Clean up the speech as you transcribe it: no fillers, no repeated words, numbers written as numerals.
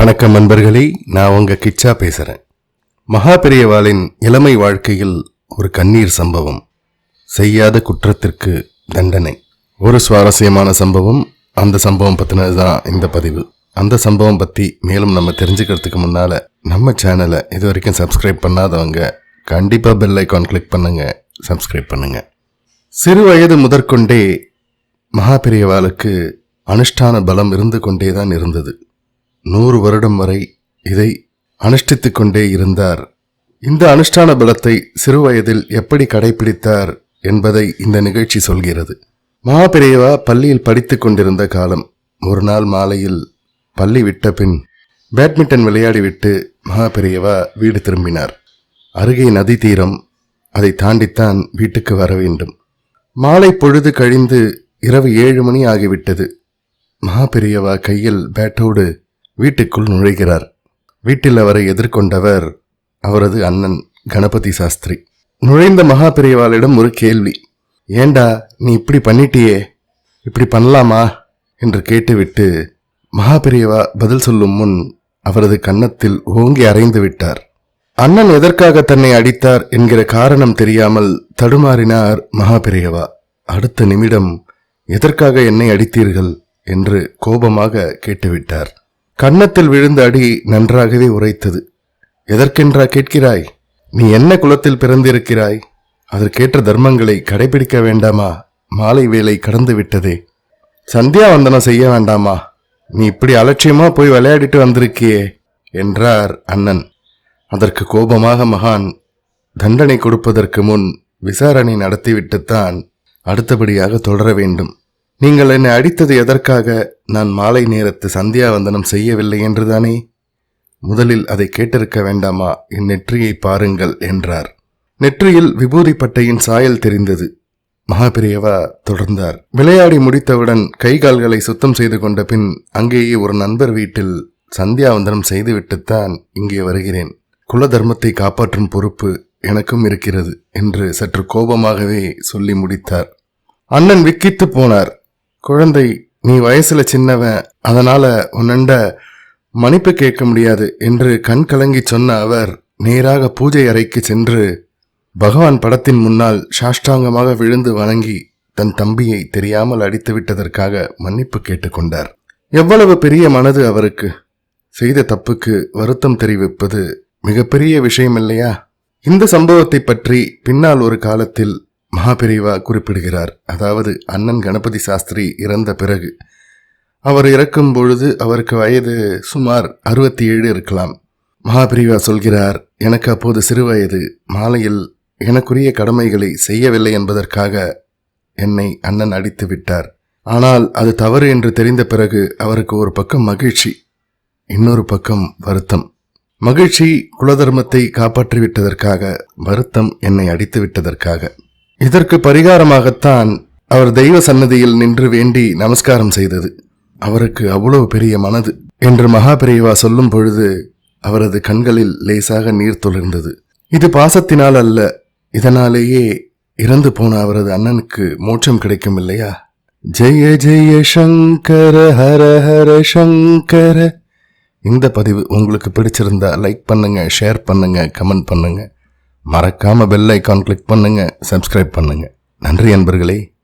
வணக்கம் நண்பர்களே, நான் உங்க கிச்சா பேசுறேன். மகாபெரியவாளின் இளமை வாழ்க்கையில் ஒரு கண்ணீர் சம்பவம், செய்யாத குற்றத்திற்கு தண்டனை. ஒரு சுவாரஸ்யமான சம்பவம். அந்த சம்பவம் பத்தினதுதான் இந்த பதிவு. அந்த சம்பவம் பத்தி மேலும் நம்ம தெரிஞ்சுக்கிறதுக்கு முன்னால நம்ம சேனலை இது வரைக்கும் சப்ஸ்கிரைப் பண்ணாதவங்க கண்டிப்பா பெல் ஐகான் கிளிக் பண்ணுங்க, சப்ஸ்கிரைப் பண்ணுங்க. சிறு வயது முதற்கொண்டே மகாபெரியவாளுக்கு அனுஷ்டான பலம் இருந்து கொண்டேதான் இருந்தது. 100 வருடம் வரை இதை அனுஷ்டித்துக் கொண்டே இருந்தார். இந்த அனுஷ்டான பலத்தை சிறுவயதில் எப்படி கடைபிடித்தார் என்பதை இந்த நிகழ்ச்சி சொல்கிறது. மகாபெரியவா பள்ளியில் படித்துக் கொண்டிருந்த காலம். ஒரு நாள் மாலையில் பள்ளி விட்ட பின் பேட்மிண்டன் விளையாடிவிட்டு மகாபெரியவா வீடு திரும்பினார். அருகே நதி தீரம், அதை தாண்டித்தான் வீட்டுக்கு வர வேண்டும். மாலை பொழுது கழிந்து இரவு 7 மணி ஆகிவிட்டது. மகாபெரியவா கையில் பேட்டோடு வீட்டுக்குள் நுழைகிறார். வீட்டில் அவரை எதிர்கொண்டவர் அவரது அண்ணன் கணபதி சாஸ்திரி. நுழைந்த மகாபெரியவாளிடம் ஒரு கேள்வி. ஏண்டா நீ இப்படி பண்ணிட்டியே, இப்படி பண்ணலாமா என்று கேட்டுவிட்டு மகாபெரியவா பதில் சொல்லும் முன் அவரது கன்னத்தில் ஓங்கி அறைந்து விட்டார். அண்ணன் எதற்காக தன்னை அடித்தார் என்கிற காரணம் தெரியாமல் தடுமாறினார் மகாபெரியவா. அடுத்த நிமிடம், எதற்காக என்னை அடித்தீர்கள் என்று கோபமாக கேட்டுவிட்டார். கன்னத்தில் விழுந்த அடி நன்றாகவே உரைத்தது. எதற்கென்றா கேட்கிறாய்? நீ என்ன குலத்தில் பிறந்திருக்கிறாய்? அதற்கேற்ற தர்மங்களை கடைபிடிக்க வேண்டாமா? மாலை வேலை கடந்து விட்டதே, சந்தியாவந்தனம் செய்ய வேண்டாமா? நீ இப்படி அலட்சியமா போய் விளையாடிட்டு வந்திருக்கியே என்றார் அண்ணன். அதற்கு கோபமாக மகான், தண்டனை கொடுப்பதற்கு முன் விசாரணை நடத்திவிட்டுத்தான் அடுத்தபடியாக தொடர வேண்டும். நீங்கள் என்னை அடித்தது எதற்காக? நான் மாலை நேரத்து சந்தியாவந்தனம் செய்யவில்லை என்றுதானே? முதலில் அதை கேட்டிருக்க வேண்டாமா? என் நெற்றியை பாருங்கள் என்றார். நெற்றியில் விபூதி பட்டையின் சாயல் தெரிந்தது. மகாபெரியவா தொடர்ந்தார். விளையாடி முடித்தவுடன் கை கால்களை சுத்தம் செய்து கொண்ட பின் அங்கேயே ஒரு நண்பர் வீட்டில் சந்தியாவந்தனம் செய்துவிட்டுத்தான் இங்கே வருகிறேன். குல தர்மத்தை காப்பாற்றும் பொறுப்பு எனக்கும் இருக்கிறது என்று சற்று கோபமாகவே சொல்லி முடித்தார். அண்ணன் விக்கித்து போனார். குழந்தை, நீ வயசுல சின்னவன், அதனால உன்னண்ட மன்னிப்பு கேட்க முடியாது என்று கண் கலங்கி சொன்ன அவர் நேராக பூஜை அறைக்கு சென்று பகவான் படத்தின் முன்னால் சாஷ்டாங்கமாக விழுந்து வணங்கி தன் தம்பியை தெரியாமல் அடித்து விட்டதற்காக மன்னிப்பு கேட்டுக்கொண்டார். எவ்வளவு பெரிய மனது அவருக்கு! செய்த தப்புக்கு வருத்தம் தெரிவிப்பது மிகப்பெரிய விஷயம் இல்லையா? இந்த சம்பவத்தை பற்றி பின்னால் ஒரு காலத்தில் மகாபெரியவா குறிப்பிடுகிறார். அதாவது அண்ணன் கணபதி சாஸ்திரி இறந்த பிறகு. அவர் இறக்கும் பொழுது அவருக்கு வயது சுமார் 67 இருக்கலாம். மகாபெரியவா சொல்கிறார், எனக்கு அப்போது சிறு வயது. மாலையில் எனக்குரிய கடமைகளை செய்யவில்லை என்பதற்காக என்னை அண்ணன் அடித்து விட்டார். ஆனால் அது தவறு என்று தெரிந்த பிறகு அவருக்கு ஒரு பக்கம் மகிழ்ச்சி, இன்னொரு பக்கம் வருத்தம். மகிழ்ச்சி குலதர்மத்தை காப்பாற்றிவிட்டதற்காக, வருத்தம் என்னை அடித்து விட்டதற்காக. இதற்கு பரிகாரமாகத்தான் அவர் தெய்வ சன்னதியில் நின்று வேண்டி நமஸ்காரம் செய்தது. அவருக்கு அவ்வளவு பெரிய மனது என்று மகாபெரியவா சொல்லும் பொழுது அவரது கண்களில் லேசாக நீர் தொழிர்ந்தது. இது பாசத்தினால் அல்ல, இதனாலேயே இறந்து போன அவரது அண்ணனுக்கு மோட்சம் கிடைக்கும் இல்லையா? ஜெய ஜெய சங்கர ஹர ஹர சங்கர. இந்த பதிவு உங்களுக்கு பிடிச்சிருந்தா லைக் பண்ணுங்க, ஷேர் பண்ணுங்க, கமெண்ட் பண்ணுங்க. மறக்காம பெல் ஐகான் கிளிக் பண்ணுங்க, சப்ஸ்கிரைப் பண்ணுங்க. நன்றி நண்பர்களே.